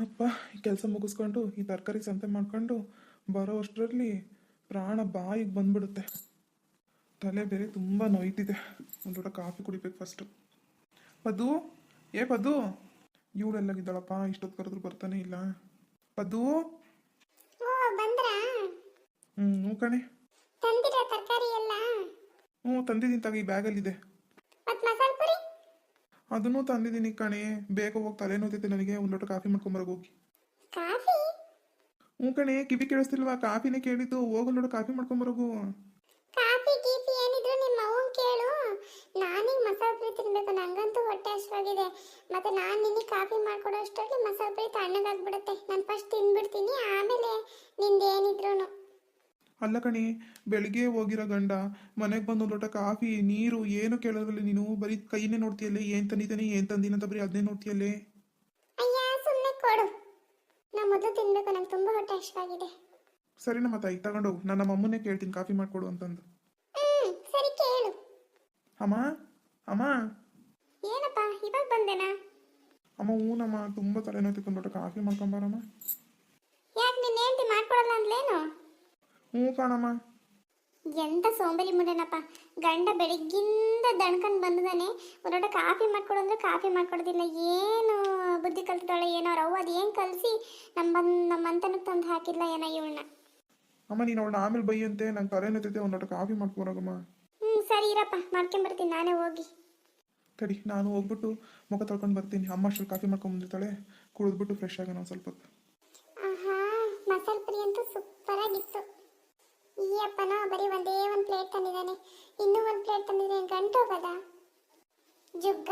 ಅಪ್ಪ ಈ ಕೆಲಸ ಮುಗಿಸ್ಕೊಂಡು ಈ ತರಕಾರಿ ಸಂತೆ ಮಾಡ್ಕೊಂಡು ಬರೋ ಅಷ್ಟರಲ್ಲಿ ಪ್ರಾಣ ಬಾಯಿಗೆ ಬಂದ್ಬಿಡುತ್ತೆ. ತಲೆ ಬೇರೆ ತುಂಬ ನೋಯ್ತಿದೆ. ಒಂದು ಲೋಟ ಕಾಫಿ ಕುಡಿಬೇಕು ಫಸ್ಟು. ಪದ್ದು, ಏ ಪದ್ದು, ಇವಳೆಲ್ಲಾಗಿದ್ದಾಳಪ್ಪ? ಇಷ್ಟೊತ್ತು ಕರೆದ್ರು ಬರ್ತಾನೆ ಇಲ್ಲ. ಪದ್ದು. ಓ ಬಂದ್ರಾ? ಹ್ಞೂ ಕಣೆ. ತಂದಿರ ತರಕಾರಿ ಎಲ್ಲ? ಹ್ಞೂ ತಂದಿದ್ದೀನಿ ತಗ, ಈ ಬ್ಯಾಗಲ್ಲಿದೆ. ಮತ್ ಮಸಾಲ ಪುರಿ? ಅದನ್ನೂ ತಂದಿದ್ದೀನಿ ಕಣೆ. ಬೇಗ ಹೋಗಿ ತಲೆ ನೋಯ್ತೈತೆ ನನಗೆ. ಒಂದು ಲೋಟ ಕಾಫಿ ಮಾಡ್ಕೊಂಬರೋಗಿ ಹೋಗಿ. ಕಾಫಿ? ಹ್ಞೂ ಕಣೆ, ಕಿವಿ ಕೇಳಿಸ್ತಿಲ್ವಾ? ಕಾಫಿನೇ ಕೇಳಿದ್ದು. ಹೋಗಿ ಒಂದು ಲೋಟ ಕಾಫಿ ಮಾಡ್ಕೊಂಬರೋಗು. ಕಾಫಿ ಗೀಫಿ ಏನಿದ್ರು ನಿಮ್ಮ ಅವ್ವನ್ ಕೇಳು. ನಾನೀಗ ಮಸಾಲ ಪುರಿ ತಿನ್ಬೇಕು, ನಂಗಂತೂ ಹೊಟ್ಟೆ ಹಸಿವಾಗಿದೆ. ಮತ್ತೆ ನಾನು ನಿನಗೆ ಕಾಫಿ ಮಾಡ್ಕೊಡೋ ಅಷ್ಟರಲ್ಲಿ ಮಸಾಲ ಪುರಿ ತಣ್ಣಗಾಗ್ಬಿಡುತ್ತೆ. ನಾನು ಫಸ್ಟ್ ತಿಂದ್ಬಿಡ್ತೀನಿ, ಆಮೇಲೆ ನಿಂದೇನಿದ್ರು. ಅಲ್ಲ ಕಣಿ, ಬೆಳಿಗ್ಗೆ ಹೋಗಿರೋ ಗಂಡ ಮನೆಗೆ ಬಂದು ಒಂದು ಲೋಟ ಕಾಫಿ ನೀರು ಏನು ಕೇಳೋದ್ರಲ್ಲಿ ನೀನು ಬರೀ ಕೈನೇ ನೋಡ್ತೀಯಲ್ಲೇ. ಏನು ತಂದಿದ್ದಾನೆ ಏನು ತಂದಿನ ಅಂತ ಬರೀ ಅದನ್ನೇ ನೋಡ್ತೀಯಲ್ಲೇ. ಅಯ್ಯ ಸುಮ್ಮನೆ ಕೊಡು, ನಾ ಮೊದಲು ತಿನ್ಬೇಕು, ನಂಗೆ ತುಂಬ ಹೊಟ್ಟೆ ಹಸಿವಾಗಿದೆ. ಸರಿ ನಮ್ಮ ತಾಯಿ, ತಗೊಂಡೋಗು. ನಾನು ನಮ್ಮ ಅಮ್ಮನೇ ಕೇಳ್ತೀನಿ ಕಾಫಿ ಮಾಡಿಕೊಡು ಅಂತಂದು. ಸರಿ ಕೇಳು. ಅಮ್ಮ, ಅಮ್ಮ. ಏನಪ್ಪ ಇವಾಗ ಬಂದೇನಾ? ಅಮ್ಮ ಹೂನಮ್ಮ, ತುಂಬ ತಲೆನೋಯ್ತು. ಒಂದು ಲೋಟ ಕಾಫಿ ಮಾಡ್ಕೊಂಬಾರಮ್ಮ. ಯಾಕೆ ನಿನ್ನ ಹೆಂಡತಿ ಮಾಡ್ಕೊಡಲ್ಲ ಅಂದ್ಲೇನು? ಹ್ಞೂ ಕಾಣಮ್ಮ. ಎಂತ ಸೋಂಬೇರಿ ಮುಂಡೆನಪ್ಪ. ಗಂಡ ಬೆಳಿಗ್ಗಿಂದ ದಣ್ಕಂಡು ಬಂದಿದ್ದಾನೆ, ಒಂದೊಡ್ಡ ಕಾಫಿ ಮಾಡ್ಕೊಡು ಅಂದ್ರೆ ಕಾಫಿ ಮಾಡ್ಕೊಡೋದಿಲ್ಲ. ಏನು ಬುದ್ಧಿ ಕಲ್ತಿದ್ದಾಳೆ ಏನೋ ಅವ್ವ, ಅದು ಏನು ಕಲಿಸಿ ನಮ್ಮಂತನಕ್ಕೆ ತಂದು ಹಾಕಿಲ್ಲ ಏನೋ ಇವಳನ್ನ. ಅಮ್ಮ ನೀನು ಅವಳನ್ನ ಆಮೇಲೆ ಬೈಯಂತೆ, ನಂಗೆ ತಲೆನೋಯ್ತೈತೆ. ಒಂದು ಲೋಟ ಕಾಫಿ ಮಾಡ್ಕೊಬರೋಗಮ್ಮ. ಸರಿ ಇರಪ್ಪ, ಮಾಡ್ಕೊಂಬರ್ತೀನಿ ನಾನೇ ಹೋಗಿ. ತಡಿ, ನಾನು ಹೋಗ್ಬಿಟ್ಟು ಮುಖ ತೊಳ್ಕೊಂಡು ಬರ್ತೀನಿ. ಅಮ್ಮ ಅಷ್ಟರಲ್ಲಿ ಕಾಫಿ ಮಾಡ್ಕೊಂಬಂದಿರ್ತಾಳೆ. ಕುಡಿದ್ಬಿಟ್ಟು ಫ್ರೆಶ್ ಆಗೋಣ ಒಂದು ಸ್ವಲ್ಪ ಹೊತ್ತು. ಆಹಾ, ಮಸಾಲ ಪುರಿ ಅಂತೂ ಸೂಪರ್ ಆಗಿತ್ತು. ಈ ಅಪ್ಪನ ಬರೀ ಒಂದೇ ಒಂದು ಪ್ಲೇಟ್ ತಂದಿದ್ದಾನೆ, ಇನ್ನೂ ಒಂದು ಪ್ಲೇಟ್ ತಂದಿದ್ದಾನೆ. ಗಂಟು ಹೋಗದ ಜುಗ್ಗ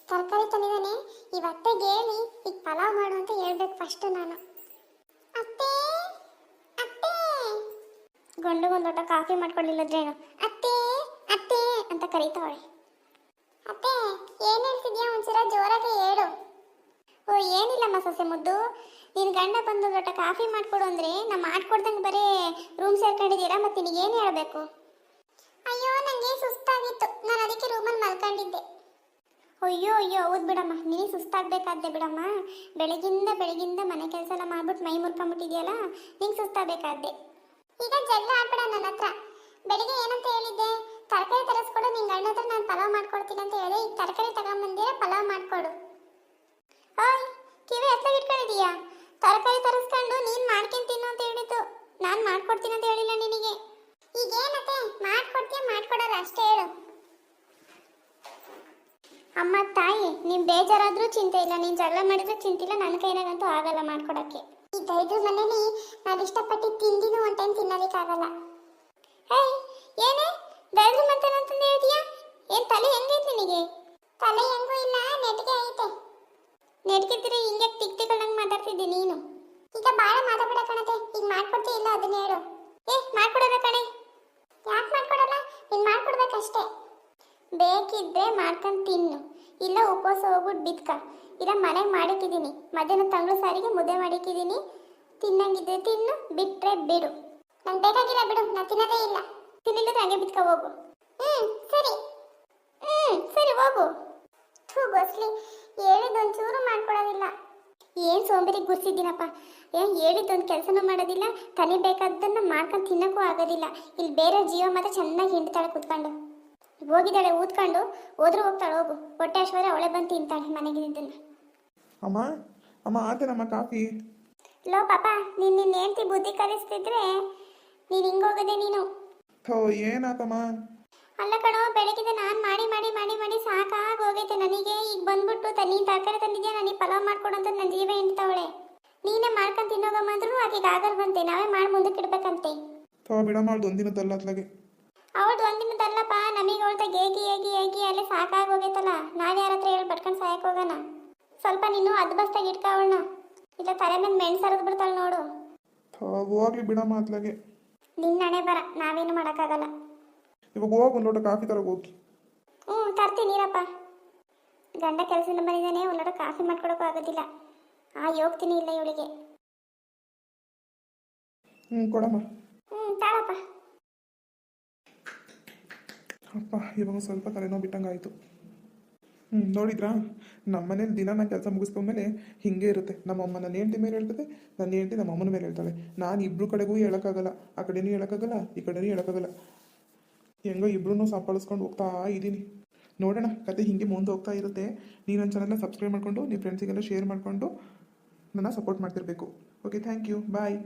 ತರಕಾರಿ ತಂದಿದ್ದಾನೆ. ಇವತ್ತೆಗೆ ಹೇಳಿ ಈಗ ಪಲಾವ್ ಮಾಡು ಅಂತ ಹೇಳ್ಬೇಕು ಫಸ್ಟ್ ನಾನು. ಅತ್ತೆ ಅತ್ತೆ, ಗಂಡುಗೊಂದು ಲೋಟ ಕಾಫಿ ಮಾಡ್ಕೊಳ್ಳಿಲ್ಲದ್ರೇನು? ಅತ್ತೆ ಅತ್ತೆ ಅಂತ ಕರೀತಾವಳೆ. ಅತ್ತೆ ಏನು ಹೇಳ್ತಿದ್ಯಾ? ಒಂದ್ಸಲ ಜೋರಾಗಿ ಹೇಳು. ಓ ಏನಿಲ್ಲಮ್ಮ ಸೊಸೆ ಮುದ್ದು, ನೀನು ಗಂಡ ಬಂದು ಲೋಟ ಕಾಫಿ ಮಾಡಿಕೊಡು ಅಂದರೆ ನಾ ಮಾಡ್ಕೊಡ್ದಂಗೆ ಬರೀ ರೂಮ್ ಸೇರ್ಕೊಂಡಿದ್ದೀರಾ, ಮತ್ತೆ ನಿನಗೇನು ಹೇಳಬೇಕು? ಅಯ್ಯೋ ನನಗೆ ಸುಸ್ತಾಗಿತ್ತು, ನಾನು ಅದಕ್ಕೆ ರೂಮಲ್ಲಿ ಮಲ್ಕೊಂಡಿದ್ದೆ. ಅಯ್ಯೋ ಅಯ್ಯೋ ಹೌದು ಬಿಡಮ್ಮ, ನೀನು ಸುಸ್ತಾಗಬೇಕಾದ್ದೆ ಬಿಡಮ್ಮ. ಬೆಳಗಿಂದ ಮನೆ ಕೆಲಸ ಎಲ್ಲ ಮಾಡ್ಬಿಟ್ಟು ಮೈ ಮುರ್ಕೊಂಬಿಟ್ಟಿದ್ಯಲ್ಲ, ನಿಂಗೆ ಸುಸ್ತಾಗಬೇಕಾದ್ದೆ. ಈಗ ಜಗಳ ಆಡ್ಬೇಡ ನನ್ನ ಹತ್ರ. ಬೆಳಿಗ್ಗೆ ಏನಂತ ಹೇಳಿದ್ದೆ? ತರಕಾರಿ ತರಿಸ್ಕೊಡು, ನಿನ್ನ ಗಂಡ ಹತ್ರ ನಾನು ಪಲಾವ್ ಮಾಡ್ಕೊಡ್ತೀನಿ ಅಂತ ಹೇಳಿದೆ. ಈಗ ತರಕಾರಿ ತಗೊಂಬಂದಿರ, ಪಲಾವ್ ಮಾಡಿಕೊಡು. ಓಯ್ ಕಿವಿ ಎತ್ತಲಾಗಿ ಇಟ್ಕೊಂಡಿದೀಯಾ? ತರಕಾರಿ ತರಿಸ್ಕೊಂಡು ನೀನು ಮಾಡ್ಕೊಂಡು ತಿನ್ನು ಅಂತ ಹೇಳಿದ್ದು, ನಾನು ಮಾಡ್ಕೊಡ್ತೀನಿ ಅಂತ ಹೇಳಿಲ್ಲ ನಿನಗೆ. ಈಗೇನತ್ತೆ ಮಾಡ್ಕೊಡ್ತೀಯ ಮಾಡ್ಕೊಡೋರು ಅಷ್ಟೇ ಹೇಳು. ಅಮ್ಮ ತಾಯಿ, ನೀನು ಬೇಜಾರಾದ್ರೂ ಚಿಂತೆ ಇಲ್ಲ, ನೀನು ಜಗಳ ಮಾಡಿದ್ರೂ ಚಿಂತೆ ಇಲ್ಲ, ನನ್ನ ಕೈನಾಗಂತೂ ಆಗಲ್ಲ ಮಾಡ್ಕೊಡಕ್ಕೆ. ಈ ದೈದು ಮನೇಲಿ ನಾನು ಇಷ್ಟಪಟ್ಟು ತಿಂದಿನೂ ಒಂದು ಟೈಮ್ ತಿನ್ನೋದಕ್ಕಾಗಲ್ಲ. ಹೇಯ್ ಏನೇ ದೈದು ಮಾಡ್ತಾನೆ ಅಂತಂದು ಹೇಳ್ತೀಯಾ? ಏನು ತಲೆ ಹೆಂಗೈತೆ ನಿನಗೆ? ತಲೆ ಹೆಂಗೂ ಇಲ್ಲ, ನೆಟ್ಗೆ ಐತೆ. ನೆಟ್ಗಿದ್ರೆ ಹಿಂಗೆ ತಿಕ್ತಿಗಳಂಗೆ ಮಾತಾಡ್ತಿದ್ದೆ ನೀನು. ಈಗ ಭಾಳ ಮಾತಾಡ್ಬೇಡ ಕಣತೆ. ಈಗ ಮಾಡ್ಕೊಡ್ತೀಯ ಇಲ್ಲ ಅದನ್ನ ಹೇಳು. ಮಾಡ್ಕೊಡೋದ ಕಣೆ. ಯಾಕೆ ಮಾಡ್ಕೊಡಲ್ಲ? ನೀನು ಮಾಡ್ಕೊಡ್ಬೇಕಷ್ಟೇ. ಬೇಕಿದ್ರೆ ಮಾಡ್ಕೊಂಡು ತಿನ್ನು, ಇಲ್ಲ ಉಪವಾಸ ಹೋಗ್ಬಿಟ್ಟು ಬಿತ್ಕ. ಇಲ್ಲ ಮನೆಗೆ ಮಾಡಿಕ್ಕಿದ್ದೀನಿ, ಮಧ್ಯಾಹ್ನ ತಂಗಳು ಸಾರಿಗೆ ಮುದ್ದೆ ಮಾಡಿಕ್ಕಿದ್ದೀನಿ, ತಿನ್ನಂಗಿದ್ರೆ ತಿನ್ನು, ಬಿಟ್ಟರೆ ಬಿಡು. ನಂಗೆ ಬೇಕಾಗಿಲ್ಲ ಬಿಡು, ನಾನು ತಿನ್ನೋದೇ ಇಲ್ಲ. ತಿನ್ನಿಲ್ಲದ್ರೆ ಹಂಗೆ ಬಿತ್ಕ ಹೋಗು. ಸರಿ ಸರಿ ಹೋಗು. ಗೋಸ್ಲಿ ಹೇಳಿದ್ದೊಂಚೂರು ಮಾಡ್ಕೊಡೋದಿಲ್ಲ. ಏನು ಸೋಂಬೇರಿಗೆ ಗುರ್ಸಿದ್ದೀನಪ್ಪ. ಹೇಳಿದ್ದೊಂದು ಕೆಲಸನೂ ಮಾಡೋದಿಲ್ಲ, ಕಲಿಬೇಕಾದ್ದನ್ನು ಮಾಡ್ಕೊಂಡು ತಿನ್ನೋಕ್ಕೂ ಆಗೋದಿಲ್ಲ. ಇಲ್ಲಿ ಬೇರೆ ಜೀವ ಮಾತ್ರ ಚೆನ್ನಾಗಿ ಹಿಂಡ್ತಾಳೆ ಕೂತ್ಕೊಂಡು. ಹೋಗಿದ್ದಾಳೆ ಊದ್ಕೊಂಡು, ಹೋದ್ರೂ ಹೋಗ್ತಾಳೆ. ಹೋಗು, ಹೊಟ್ಟೆ ಹಶ್ವರ ಅವಳೆ ಬಂದು ತಿಂತಾಳೆ ಮನೆಗೆ ನಿಂತನ್ನ. ಅಮ್ಮ ಅಮ್ಮ ಆತೇನಮ್ಮ ಕಾಫಿ? ಲೋ ಪಾಪ, ನಿನ್ನ ಹೆಂಡತಿ ಬುದ್ಧಿ ಕಲಿಸ್ತಿದ್ರೆ ನೀನು ಹಿಂಗೋಗದೆ ನೀನು. ಥೋ ಏನಾತಮ್ಮ? ಅಲ್ಲ ಕಣೋ, ಬೆಳಗ್ಗೆ ನಾನು ಮಾಡಿ ಮಾಡಿ ಮಾಡಿ ಮಾಡಿ ಸಾಕಾಗಿ ಹೋಗೈತೆ ನನಗೆ. ಈಗ ಬಂದ್ಬಿಟ್ಟು ನೀನು ತರಕಾರಿ ತಂದಿದ್ಯಾ, ನನಗೆ ಪಲಾವ್ ಮಾಡ್ಕೊಡು ಅಂತ ನನ್ನ ಜೀವ ಹಿಂಡ್ತಾವಳೆ. ನೀನೇ ಮಾಡ್ಕೊಂಡು ತಿನ್ನೋಗಮ್ಮಂದ್ರೂ ಆಕೆಗೆ ಆಗಲ್ ಬಂತೆ, ನಾವೇ ಮಾಡಿ ಮುಂದಕ್ಕೆ ಇಡ್ಬೇಕಂತೆ. ಥೋ ಬಿಡಮ್ಮ, ಅವ್ಳದ್ದು ಒಂದಿನದಲ್ಲ ಅತ್ಲಾಗೆ. ಅವಳ್ದು ಒಂದಿನದಲ್ಲಪ್ಪ, ನಮಗೆ ಅವಳ್ತ ಏಗಿ ಏಗಿ ಏಗಿ ಅಲ್ಲೇ ಸಾಕಾಗಿ ಹೋಗೈತಲ್ಲ. ನಾವು ಯಾರ ಹತ್ರ ಹೇಳಿ ಬಟ್ಕೊಂಡು ಸಾಯಕ್ಕೆ ಹೋಗೋಣ? ಸ್ವಲ್ಪ ನೀನು ಅದು ಬಸ್ತಾಗಿ ಇಟ್ಕ ಅವಳನ್ನ, ಇಲ್ಲ ತಲೆ ಮೇಲೆ ಮೆಣಸು ಹರಿದು ಬಿಡ್ತಾಳೆ ನೋಡು. ಥೋ ಹೋಗ್ಲಿ ಬಿಡಮ್ಮ ಅತ್ಲಾಗೆ. ನಿನ್ನ ಹಣೆ ಬರ, ನಾವೇನು ಮಾಡೋಕ್ಕಾಗಲ್ಲ. ಇವಾಗ ಹೋಗಿ ಒಂದು ಲೋಟ ಕಾಫಿ ತರಗೆ ಹೋಗಿ. ತರ್ತೀನಿ ನೀರಪ್ಪ. ಗಂಡ ಕೆಲಸದಿಂದ ಬಂದಿದ್ದಾನೆ, ಒಂದು ಲೋಟ ಕಾಫಿ ಮಾಡ್ಕೊಡೋಕ್ಕೂ ಆಗೋದಿಲ್ಲ. ಹೋಗ್ತೀನಿ ಇಲ್ಲ ಇವಳಿಗೆ. ಕೊಡಮ್ಮ. ತಾಳಪ್ಪ. ಅಪ್ಪ ಇವಾಗ ಸ್ವಲ್ಪ ತಲೆನೋವು ಬಿಟ್ಟಂಗಾಯಿತು. ನೋಡಿದ್ರಾ, ನಮ್ಮ ಮನೇಲಿ ದಿನ ನಾನು ಕೆಲಸ ಮುಗಿಸ್ಕೊಂಡ್ಮೇಲೆ ಹಿಂಗೆ ಇರುತ್ತೆ. ನಮ್ಮಮ್ಮ ನನ್ನ ಹೆಂಡತಿ ಮೇಲೆ ಹೇಳ್ತದೆ, ನನ್ನ ಹೆಂಡತಿ ನಮ್ಮ ಅಮ್ಮನ ಮೇಲೆ ಹೇಳ್ತಾಳೆ. ನಾನು ಇಬ್ರು ಕಡೆಗೂ ಹೇಳೋಕ್ಕಾಗಲ್ಲ, ಆ ಕಡೆನೂ ಹೇಳೋಕ್ಕಾಗಲ್ಲ, ಈ ಕಡೆನೂ ಹೇಳೋಕ್ಕಾಗಲ್ಲ. ಹೆಂಗೋ ಇಬ್ರು ಸಂಪಾದಿಸ್ಕೊಂಡು ಹೋಗ್ತಾ ಇದ್ದೀನಿ. ನೋಡೋಣ, ಕತೆ ಹಿಂಗೆ ಮುಂದೆ ಹೋಗ್ತಾ ಇರುತ್ತೆ. ನೀವು ನನ್ನ ಚಾನಲ್ನ ಸಬ್ಸ್ಕ್ರೈಬ್ ಮಾಡಿಕೊಂಡು ನಿಮ್ಮ ಫ್ರೆಂಡ್ಸಿಗೆಲ್ಲ ಶೇರ್ ಮಾಡಿಕೊಂಡು ನನ್ನ ಸಪೋರ್ಟ್ ಮಾಡ್ತಿರ್ಬೇಕು. Okay, thank you, bye.